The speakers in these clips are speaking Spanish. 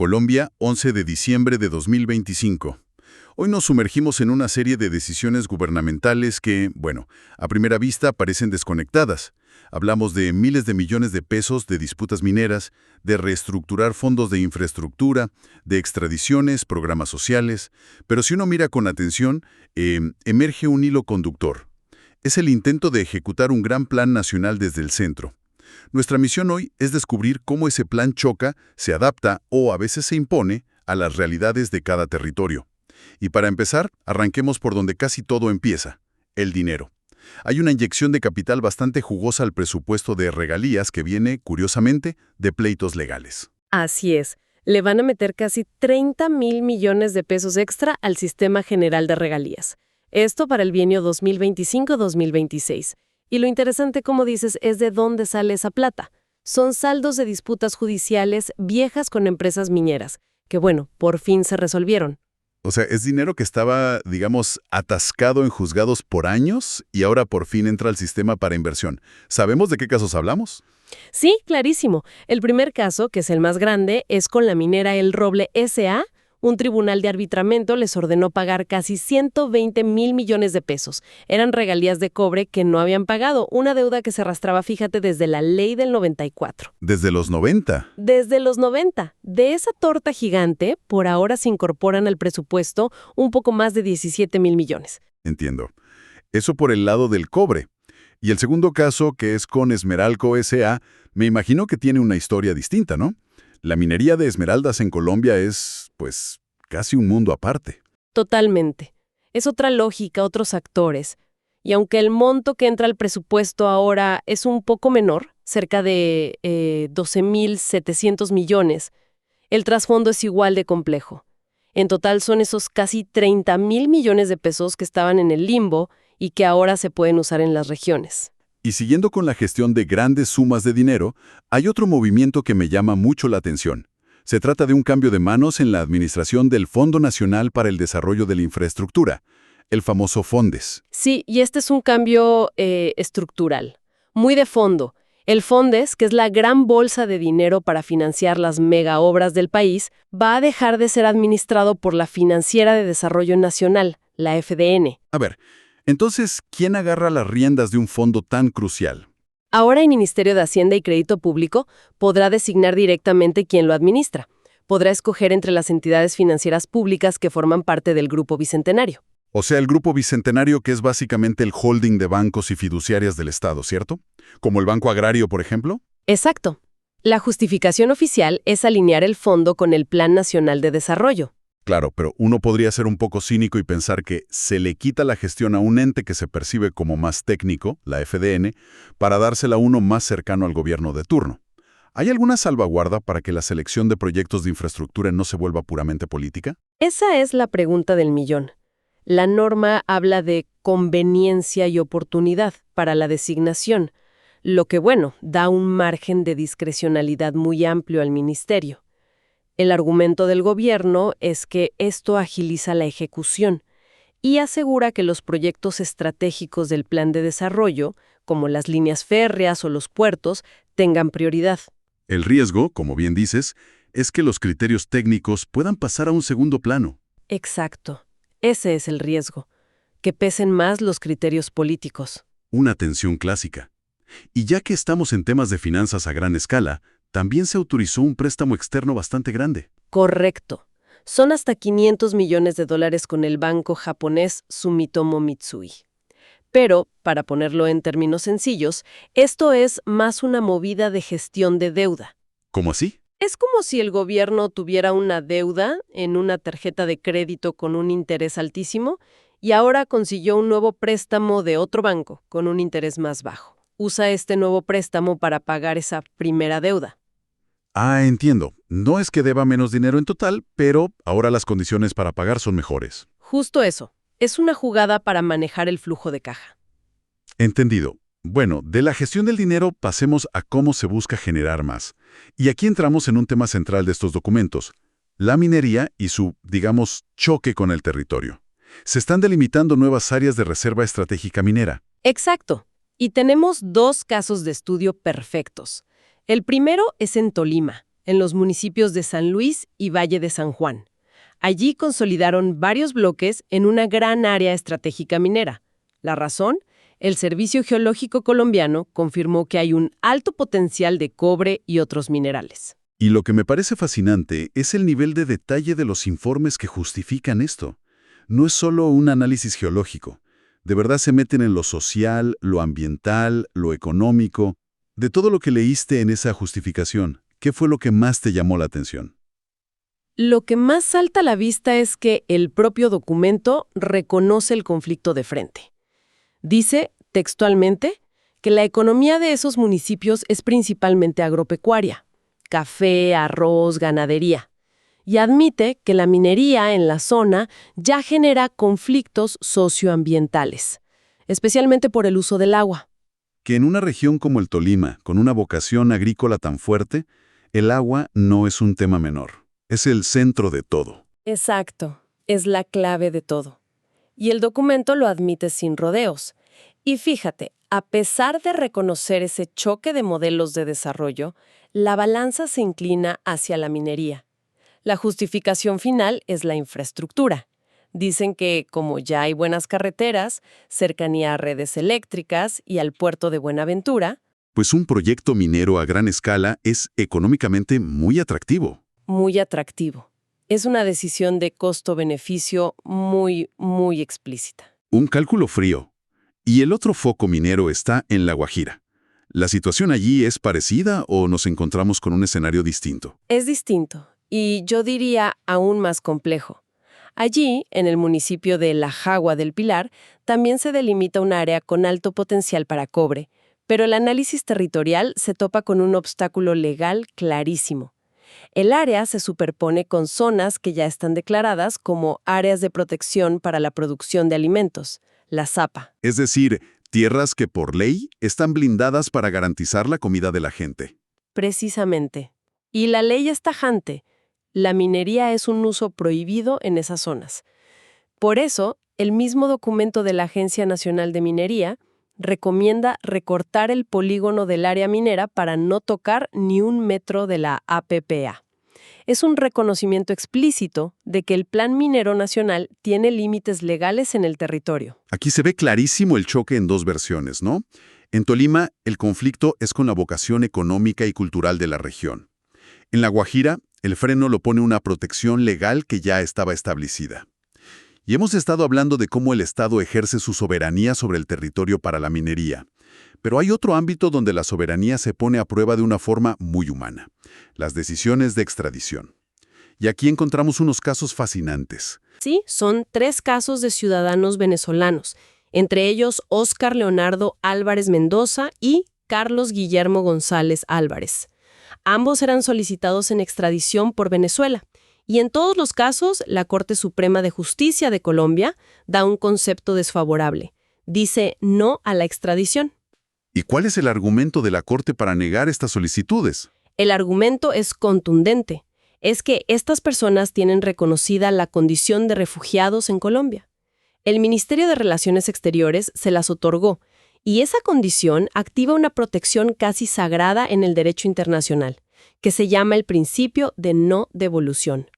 Colombia, 11 de diciembre de 2025. Hoy nos sumergimos en una serie de decisiones gubernamentales que, bueno, a primera vista parecen desconectadas. Hablamos de miles de millones de pesos de disputas mineras, de reestructurar fondos de infraestructura, de extradiciones, programas sociales, pero si uno mira con atención, emerge un hilo conductor. Es el intento de ejecutar un gran plan nacional desde el centro. Nuestra misión hoy es descubrir cómo ese plan choca, se adapta o a veces se impone a las realidades de cada territorio. Y para empezar, arranquemos por donde casi todo empieza, el dinero. Hay una inyección de capital bastante jugosa al presupuesto de regalías que viene, curiosamente, de pleitos legales. Así es. Le van a meter casi 30,000 millones de pesos extra al Sistema General de Regalías. Esto para el bienio 2025-2026. Y lo interesante, como dices, es de dónde sale esa plata. Son saldos de disputas judiciales viejas con empresas mineras, que bueno, por fin se resolvieron. O sea, es dinero que estaba, digamos, atascado en juzgados por años y ahora por fin entra al sistema para inversión. ¿Sabemos de qué casos hablamos? Sí, clarísimo. El primer caso, que es el más grande, es con la minera El Roble S.A. Un tribunal de arbitramiento les ordenó pagar casi 120,000 millones de pesos. Eran regalías de cobre que no habían pagado, una deuda que se arrastraba, fíjate, desde la ley del 94. ¿Desde los 90? Desde los 90. De esa torta gigante, por ahora se incorporan al presupuesto un poco más de 17,000 millones. Entiendo. Eso por el lado del cobre. Y el segundo caso, que es con Esmeralco S.A., me imagino que tiene una historia distinta, ¿no? La minería de esmeraldas en Colombia es, pues, casi un mundo aparte. Totalmente. Es otra lógica, otros actores. Y aunque el monto que entra al presupuesto ahora es un poco menor, cerca de 12,700 millones, el trasfondo es igual de complejo. En total son esos casi 30,000 millones de pesos que estaban en el limbo y que ahora se pueden usar en las regiones. Y siguiendo con la gestión de grandes sumas de dinero, hay otro movimiento que me llama mucho la atención. Se trata de un cambio de manos en la administración del Fondo Nacional para el Desarrollo de la Infraestructura, el famoso FONDES. Sí, y este es un cambio estructural, muy de fondo. El FONDES, que es la gran bolsa de dinero para financiar las mega obras del país, va a dejar de ser administrado por la Financiera de Desarrollo Nacional, la FDN. A ver, entonces, ¿quién agarra las riendas de un fondo tan crucial? Ahora el Ministerio de Hacienda y Crédito Público podrá designar directamente quién lo administra. Podrá escoger entre las entidades financieras públicas que forman parte del Grupo Bicentenario. O sea, el Grupo Bicentenario, que es básicamente el holding de bancos y fiduciarias del Estado, ¿cierto? Como el Banco Agrario, por ejemplo. Exacto. La justificación oficial es alinear el fondo con el Plan Nacional de Desarrollo. Claro, pero uno podría ser un poco cínico y pensar que se le quita la gestión a un ente que se percibe como más técnico, la FDN, para dársela a uno más cercano al gobierno de turno. ¿Hay alguna salvaguarda para que la selección de proyectos de infraestructura no se vuelva puramente política? Esa es la pregunta del millón. La norma habla de conveniencia y oportunidad para la designación, lo que, bueno, da un margen de discrecionalidad muy amplio al ministerio. El argumento del gobierno es que esto agiliza la ejecución y asegura que los proyectos estratégicos del plan de desarrollo, como las líneas férreas o los puertos, tengan prioridad. El riesgo, como bien dices, es que los criterios técnicos puedan pasar a un segundo plano. Exacto. Ese es el riesgo, que pesen más los criterios políticos. Una tensión clásica. Y ya que estamos en temas de finanzas a gran escala, también se autorizó un préstamo externo bastante grande. Correcto. Son hasta 500 millones de dólares con el banco japonés Sumitomo Mitsui. Pero, para ponerlo en términos sencillos, esto es más una movida de gestión de deuda. ¿Cómo así? Es como si el gobierno tuviera una deuda en una tarjeta de crédito con un interés altísimo y ahora consiguió un nuevo préstamo de otro banco con un interés más bajo. Usa este nuevo préstamo para pagar esa primera deuda. Ah, entiendo. No es que deba menos dinero en total, pero ahora las condiciones para pagar son mejores. Justo eso. Es una jugada para manejar el flujo de caja. Entendido. Bueno, de la gestión del dinero pasemos a cómo se busca generar más. Y aquí entramos en un tema central de estos documentos, la minería y su, digamos, choque con el territorio. Se están delimitando nuevas áreas de reserva estratégica minera. Exacto. Y tenemos dos casos de estudio perfectos. El primero es en Tolima, en los municipios de San Luis y Valle de San Juan. Allí consolidaron varios bloques en una gran área estratégica minera. ¿La razón? El Servicio Geológico Colombiano confirmó que hay un alto potencial de cobre y otros minerales. Y lo que me parece fascinante es el nivel de detalle de los informes que justifican esto. No es solo un análisis geológico. De verdad se meten en lo social, lo ambiental, lo económico. De todo lo que leíste en esa justificación, ¿qué fue lo que más te llamó la atención? Lo que más salta a la vista es que el propio documento reconoce el conflicto de frente. Dice, textualmente, que la economía de esos municipios es principalmente agropecuaria, café, arroz, ganadería, y admite que la minería en la zona ya genera conflictos socioambientales, especialmente por el uso del agua. Que en una región como el Tolima, con una vocación agrícola tan fuerte, el agua no es un tema menor. Es el centro de todo. Exacto, es la clave de todo. Y el documento lo admite sin rodeos. Y fíjate, a pesar de reconocer ese choque de modelos de desarrollo, la balanza se inclina hacia la minería. La justificación final es la infraestructura. Dicen que, como ya hay buenas carreteras, cercanía a redes eléctricas y al puerto de Buenaventura, Pues un proyecto minero a gran escala es económicamente muy atractivo. muy atractivo. Es una decisión de costo-beneficio muy, muy explícita. Un cálculo frío. Y el otro foco minero está en La Guajira. ¿La situación allí es parecida o nos encontramos con un escenario distinto? Es distinto, y yo diría aún más complejo. Allí, en el municipio de La Jagua del Pilar, también se delimita un área con alto potencial para cobre, pero el análisis territorial se topa con un obstáculo legal clarísimo. El área se superpone con zonas que ya están declaradas como áreas de protección para la producción de alimentos, la ZAPA. Es decir, tierras que por ley están blindadas para garantizar la comida de la gente. Precisamente. Y la ley es tajante. La minería es un uso prohibido en esas zonas. Por eso, el mismo documento de la Agencia Nacional de Minería recomienda recortar el polígono del área minera para no tocar ni un metro de la APPA. Es un reconocimiento explícito de que el Plan Minero Nacional tiene límites legales en el territorio. Aquí se ve clarísimo el choque en dos versiones, ¿no? En Tolima, el conflicto es con la vocación económica y cultural de la región. En La Guajira, el freno lo pone una protección legal que ya estaba establecida. Y hemos estado hablando de cómo el Estado ejerce su soberanía sobre el territorio para la minería. Pero hay otro ámbito donde la soberanía se pone a prueba de una forma muy humana: las decisiones de extradición. Y aquí encontramos unos casos fascinantes. Sí, son 3 casos de ciudadanos venezolanos, entre ellos Óscar Leonardo Álvarez Mendoza y Carlos Guillermo González Álvarez. Ambos eran solicitados en extradición por Venezuela. Y en todos los casos, la Corte Suprema de Justicia de Colombia da un concepto desfavorable. Dice no a la extradición. ¿Y cuál es el argumento de la Corte para negar estas solicitudes? El argumento es contundente. Es que estas personas tienen reconocida la condición de refugiados en Colombia. El Ministerio de Relaciones Exteriores se las otorgó, y esa condición activa una protección casi sagrada en el derecho internacional, que se llama el principio de no devolución.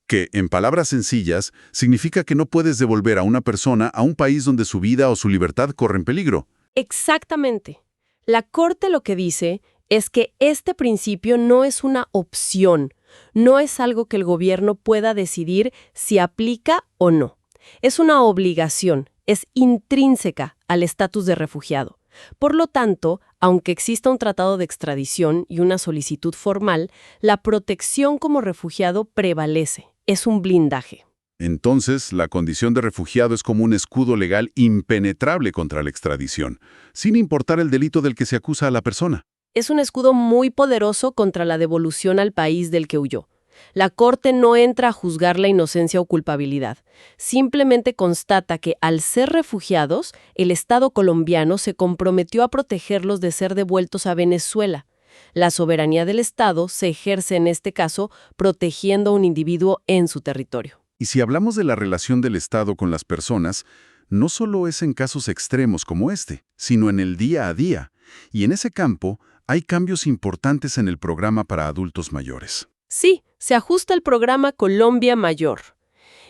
Que, en palabras sencillas, significa que no puedes devolver a una persona a un país donde su vida o su libertad corren peligro. Exactamente. La Corte lo que dice es que este principio no es una opción, no es algo que el gobierno pueda decidir si aplica o no. Es una obligación, es intrínseca al estatus de refugiado. Por lo tanto, aunque exista un tratado de extradición y una solicitud formal, la protección como refugiado prevalece. Es un blindaje. Entonces, la condición de refugiado es como un escudo legal impenetrable contra la extradición, sin importar el delito del que se acusa a la persona. Es un escudo muy poderoso contra la devolución al país del que huyó. La Corte no entra a juzgar la inocencia o culpabilidad. Simplemente constata que, al ser refugiados, el Estado colombiano se comprometió a protegerlos de ser devueltos a Venezuela. La soberanía del Estado se ejerce en este caso protegiendo a un individuo en su territorio. Y si hablamos de la relación del Estado con las personas, no solo es en casos extremos como este, sino en el día a día. Y en ese campo hay cambios importantes en el programa para adultos mayores. Sí, se ajusta el programa Colombia Mayor.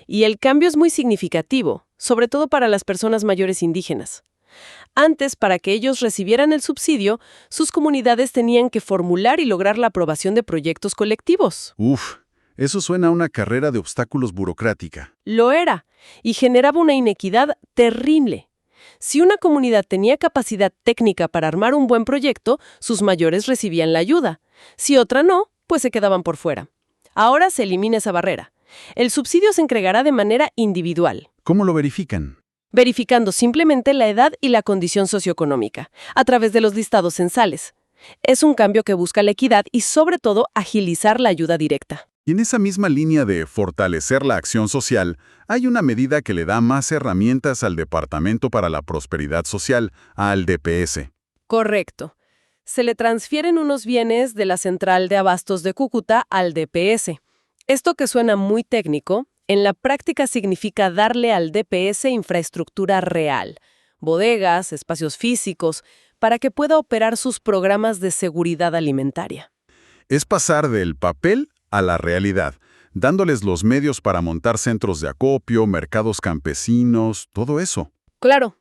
Y el cambio es muy significativo, sobre todo para las personas mayores indígenas. Antes, para que ellos recibieran el subsidio, sus comunidades tenían que formular y lograr la aprobación de proyectos colectivos. Uf, eso suena a una carrera de obstáculos burocrática. Lo era, y generaba una inequidad terrible. Si una comunidad tenía capacidad técnica para armar un buen proyecto, sus mayores recibían la ayuda. Si otra no, pues se quedaban por fuera. Ahora se elimina esa barrera. El subsidio se entregará de manera individual, ¿Cómo lo verifican? verificando simplemente la edad y la condición socioeconómica, a través de los listados censales. Es un cambio que busca la equidad y, sobre todo, agilizar la ayuda directa. Y en esa misma línea de fortalecer la acción social, hay una medida que le da más herramientas al Departamento para la Prosperidad Social, al DPS. Correcto. Se le transfieren unos bienes de la Central de Abastos de Cúcuta al DPS. Esto, que suena muy técnico, en la práctica significa darle al DPS infraestructura real, bodegas, espacios físicos, para que pueda operar sus programas de seguridad alimentaria. Es pasar del papel a la realidad, dándoles los medios para montar centros de acopio, mercados campesinos, todo eso. Claro.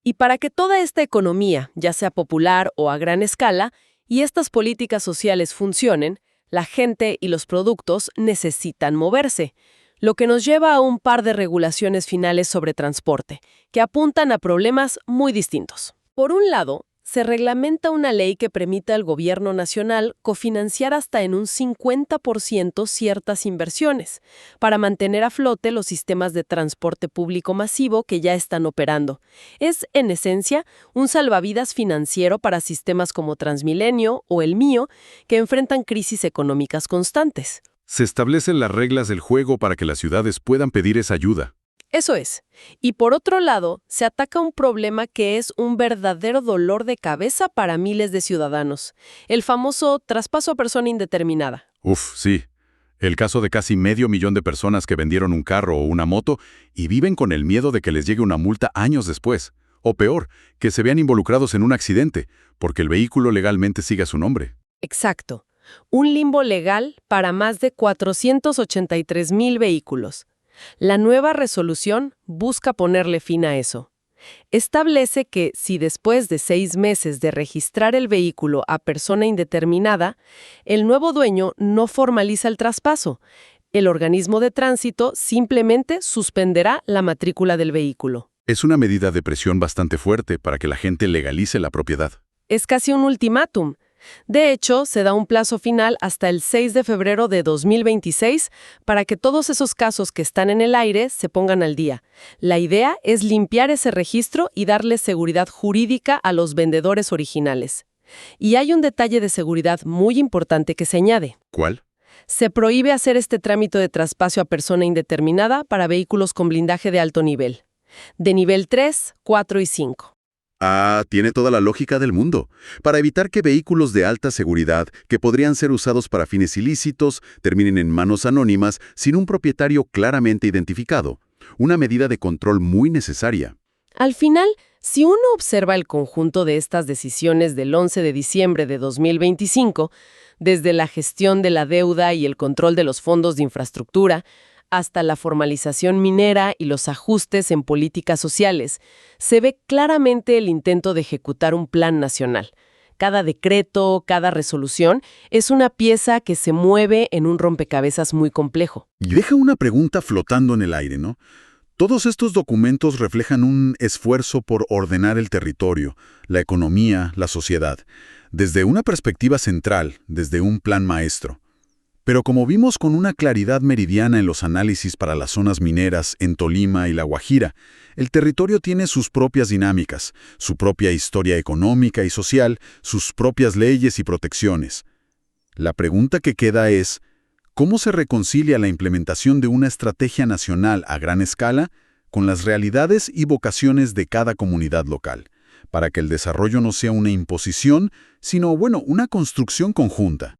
Y para que toda esta economía, ya sea popular o a gran escala, y estas políticas sociales funcionen, la gente y los productos necesitan moverse, lo que nos lleva a un par de regulaciones finales sobre transporte, que apuntan a problemas muy distintos. Por un lado, se reglamenta una ley que permita al gobierno nacional cofinanciar hasta en un 50% ciertas inversiones, para mantener a flote los sistemas de transporte público masivo que ya están operando. Es, en esencia, un salvavidas financiero para sistemas como Transmilenio o el mío, que enfrentan crisis económicas constantes. Se establecen las reglas del juego para que las ciudades puedan pedir esa ayuda. Eso es. Y por otro lado, se ataca un problema que es un verdadero dolor de cabeza para miles de ciudadanos: el famoso traspaso a persona indeterminada. Uf, sí. El caso de casi 500,000 de personas que vendieron un carro o una moto y viven con el miedo de que les llegue una multa años después. O peor, que se vean involucrados en un accidente, porque el vehículo legalmente sigue a su nombre. Exacto. Un limbo legal para más de 483,000 vehículos. La nueva resolución busca ponerle fin a eso. Establece que si después de 6 meses de registrar el vehículo a persona indeterminada, el nuevo dueño no formaliza el traspaso, el organismo de tránsito simplemente suspenderá la matrícula del vehículo. Es una medida de presión bastante fuerte para que la gente legalice la propiedad. Es casi un ultimátum. De hecho, se da un plazo final hasta el 6 de febrero de 2026 para que todos esos casos que están en el aire se pongan al día. La idea es limpiar ese registro y darle seguridad jurídica a los vendedores originales. Y hay un detalle de seguridad muy importante que se añade. ¿Cuál? Se prohíbe hacer este trámite de traspaso a persona indeterminada para vehículos con blindaje de alto nivel, de nivel 3, 4 y 5. Ah, tiene toda la lógica del mundo. Para evitar que vehículos de alta seguridad, que podrían ser usados para fines ilícitos, terminen en manos anónimas sin un propietario claramente identificado. Una medida de control muy necesaria. Al final, si uno observa el conjunto de estas decisiones del 11 de diciembre de 2025, desde la gestión de la deuda y el control de los fondos de infraestructura, hasta la formalización minera y los ajustes en políticas sociales, se ve claramente el intento de ejecutar un plan nacional. Cada decreto, cada resolución, es una pieza que se mueve en un rompecabezas muy complejo. Y deja una pregunta flotando en el aire, ¿no? Todos estos documentos reflejan un esfuerzo por ordenar el territorio, la economía, la sociedad, desde una perspectiva central, desde un plan maestro. Pero como vimos con una claridad meridiana en los análisis para las zonas mineras en Tolima y La Guajira, el territorio tiene sus propias dinámicas, su propia historia económica y social, sus propias leyes y protecciones. La pregunta que queda es, ¿cómo se reconcilia la implementación de una estrategia nacional a gran escala con las realidades y vocaciones de cada comunidad local, para que el desarrollo no sea una imposición, sino, una construcción conjunta?